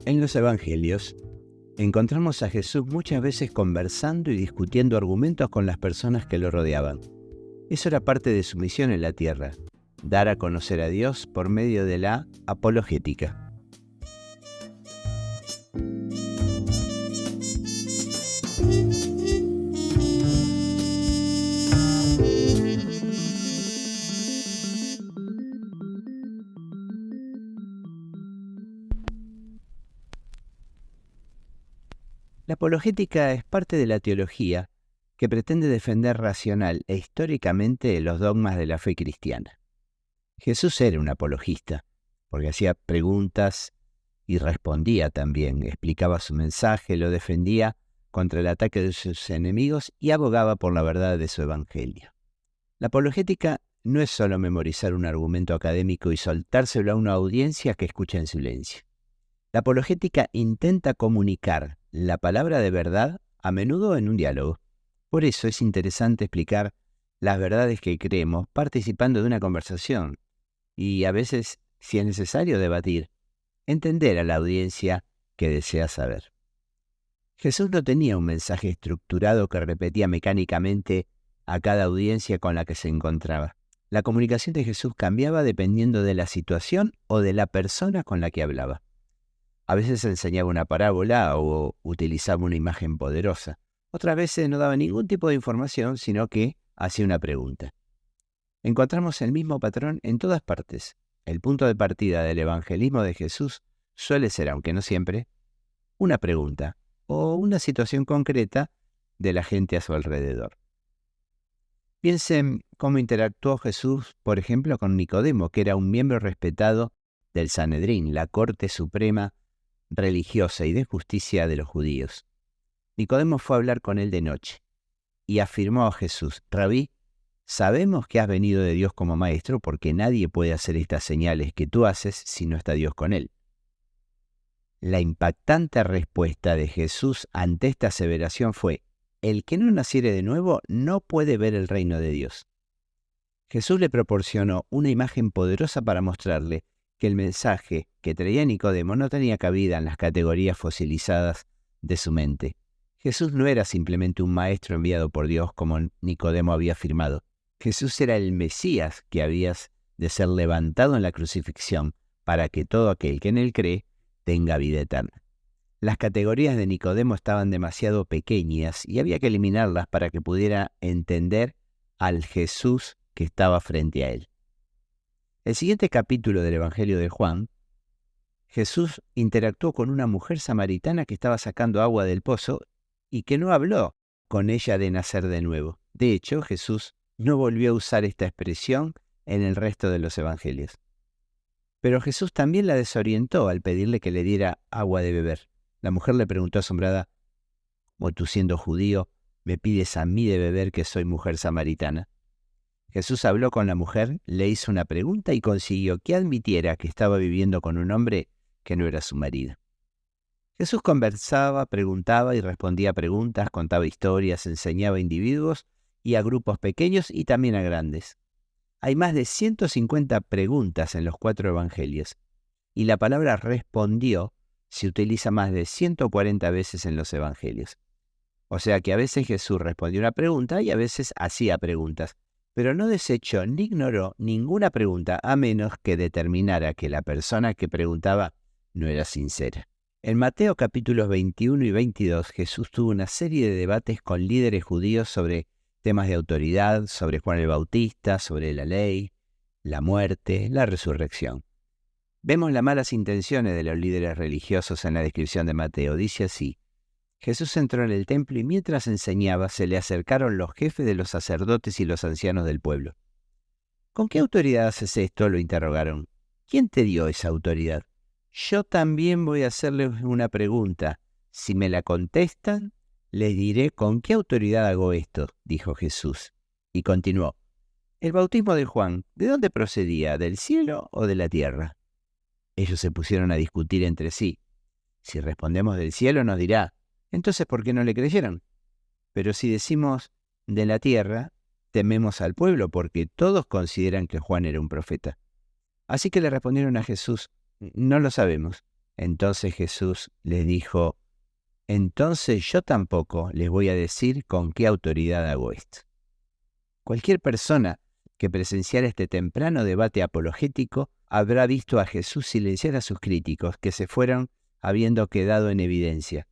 En los Evangelios encontramos a Jesús muchas veces conversando y discutiendo argumentos con las personas que lo rodeaban. Eso era parte de su misión en la tierra, dar a conocer a Dios por medio de la apologética. La apologética es parte de la teología que pretende defender racional e históricamente los dogmas de la fe cristiana. Jesús era un apologista, porque hacía preguntas y respondía también, explicaba su mensaje, lo defendía contra el ataque de sus enemigos y abogaba por la verdad de su evangelio. La apologética no es solo memorizar un argumento académico y soltárselo a una audiencia que escucha en silencio. La apologética intenta comunicar la palabra de verdad, a menudo en un diálogo. Por eso es interesante explicar las verdades que creemos participando de una conversación y a veces, si es necesario, debatir, entender a la audiencia que desea saber. Jesús no tenía un mensaje estructurado que repetía mecánicamente a cada audiencia con la que se encontraba. La comunicación de Jesús cambiaba dependiendo de la situación o de la persona con la que hablaba. A veces enseñaba una parábola o utilizaba una imagen poderosa. Otras veces no daba ningún tipo de información, sino que hacía una pregunta. Encontramos el mismo patrón en todas partes. El punto de partida del evangelismo de Jesús suele ser, aunque no siempre, una pregunta o una situación concreta de la gente a su alrededor. Piensen cómo interactuó Jesús, por ejemplo, con Nicodemo, que era un miembro respetado del Sanedrín, la corte suprema religiosa y de justicia de los judíos. Nicodemo fue a hablar con él de noche y afirmó a Jesús: Rabí, sabemos que has venido de Dios como maestro, porque nadie puede hacer estas señales que tú haces si no está Dios con él. La impactante respuesta de Jesús ante esta aseveración fue: el que no naciere de nuevo no puede ver el reino de Dios. Jesús le proporcionó una imagen poderosa para mostrarle que el mensaje que traía Nicodemo no tenía cabida en las categorías fosilizadas de su mente. Jesús no era simplemente un maestro enviado por Dios como Nicodemo había afirmado. Jesús era el Mesías que había de ser levantado en la crucifixión para que todo aquel que en él cree tenga vida eterna. Las categorías de Nicodemo estaban demasiado pequeñas y había que eliminarlas para que pudiera entender al Jesús que estaba frente a él. El siguiente capítulo del Evangelio de Juan, Jesús interactuó con una mujer samaritana que estaba sacando agua del pozo y que no habló con ella de nacer de nuevo. De hecho, Jesús no volvió a usar esta expresión en el resto de los evangelios. Pero Jesús también la desorientó al pedirle que le diera agua de beber. La mujer le preguntó asombrada: ¿Cómo tú, siendo judío, me pides a mí de beber, que soy mujer samaritana? Jesús habló con la mujer, le hizo una pregunta y consiguió que admitiera que estaba viviendo con un hombre que no era su marido. Jesús conversaba, preguntaba y respondía a preguntas, contaba historias, enseñaba a individuos y a grupos pequeños y también a grandes. Hay más de 150 preguntas en los 4 evangelios y la palabra respondió se utiliza más de 140 veces en los evangelios. O sea que a veces Jesús respondió una pregunta y a veces hacía preguntas, pero no desechó ni ignoró ninguna pregunta a menos que determinara que la persona que preguntaba no era sincera. En Mateo capítulos 21 y 22, Jesús tuvo una serie de debates con líderes judíos sobre temas de autoridad, sobre Juan el Bautista, sobre la ley, la muerte, la resurrección. Vemos las malas intenciones de los líderes religiosos en la descripción de Mateo. Dice así: Jesús entró en el templo y mientras enseñaba se le acercaron los jefes de los sacerdotes y los ancianos del pueblo. ¿Con qué autoridad haces esto?, lo interrogaron. ¿Quién te dio esa autoridad? Yo también voy a hacerles una pregunta. Si me la contestan, les diré con qué autoridad hago esto, dijo Jesús. Y continuó: el bautismo de Juan, ¿de dónde procedía? ¿Del cielo o de la tierra? Ellos se pusieron a discutir entre sí. Si respondemos del cielo, nos dirá: entonces, ¿por qué no le creyeron? Pero si decimos de la tierra, tememos al pueblo, porque todos consideran que Juan era un profeta. Así que le respondieron a Jesús: no lo sabemos. Entonces Jesús les dijo: entonces yo tampoco les voy a decir con qué autoridad hago esto. Cualquier persona que presenciara este temprano debate apologético habrá visto a Jesús silenciar a sus críticos, que se fueron habiendo quedado en evidencia.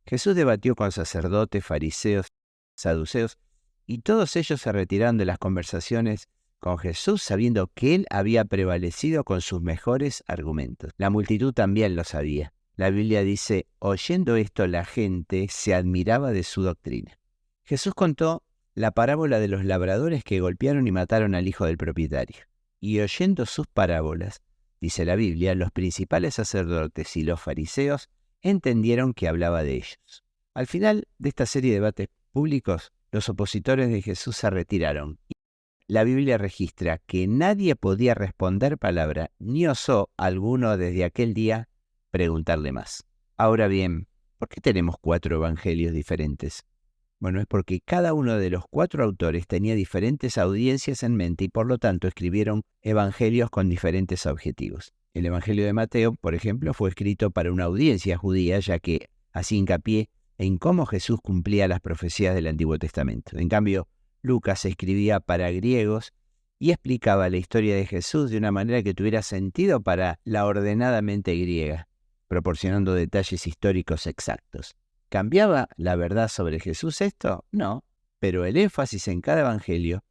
Jesús debatió con sacerdotes, fariseos, saduceos, y todos ellos se retiraron de las conversaciones con Jesús sabiendo que él había prevalecido con sus mejores argumentos. La multitud también lo sabía. La Biblia dice: oyendo esto la gente se admiraba de su doctrina. Jesús contó la parábola de los labradores que golpearon y mataron al hijo del propietario. Y oyendo sus parábolas, dice la Biblia, los principales sacerdotes y los fariseos entendieron que hablaba de ellos. Al final de esta serie de debates públicos, los opositores de Jesús se retiraron. La Biblia registra que nadie podía responder palabra, ni osó alguno desde aquel día preguntarle más. Ahora bien, ¿por qué tenemos 4 evangelios diferentes? Bueno, es porque cada uno de los 4 autores tenía diferentes audiencias en mente y por lo tanto escribieron evangelios con diferentes objetivos. El Evangelio de Mateo, por ejemplo, fue escrito para una audiencia judía, ya que hacía hincapié en cómo Jesús cumplía las profecías del Antiguo Testamento. En cambio, Lucas escribía para griegos y explicaba la historia de Jesús de una manera que tuviera sentido para la ordenadamente griega, proporcionando detalles históricos exactos. ¿Cambiaba la verdad sobre Jesús esto? No, pero el énfasis en cada evangelio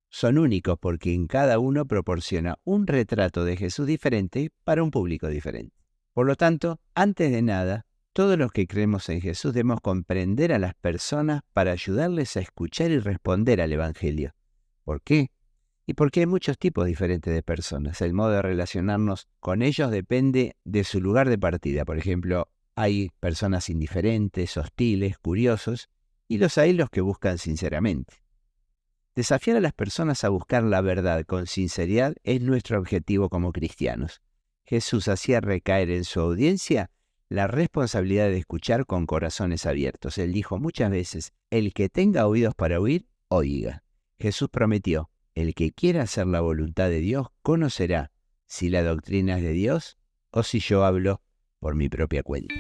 son únicos porque en cada uno proporciona un retrato de Jesús diferente para un público diferente. Por lo tanto, antes de nada, todos los que creemos en Jesús debemos comprender a las personas para ayudarles a escuchar y responder al evangelio. ¿Por qué? Y porque hay muchos tipos diferentes de personas. El modo de relacionarnos con ellos depende de su lugar de partida. Por ejemplo, hay personas indiferentes, hostiles, curiosos, y hay los que buscan sinceramente. Desafiar a las personas a buscar la verdad con sinceridad es nuestro objetivo como cristianos. Jesús hacía recaer en su audiencia la responsabilidad de escuchar con corazones abiertos. Él dijo muchas veces: el que tenga oídos para oír, oiga. Jesús prometió: el que quiera hacer la voluntad de Dios conocerá si la doctrina es de Dios o si yo hablo por mi propia cuenta.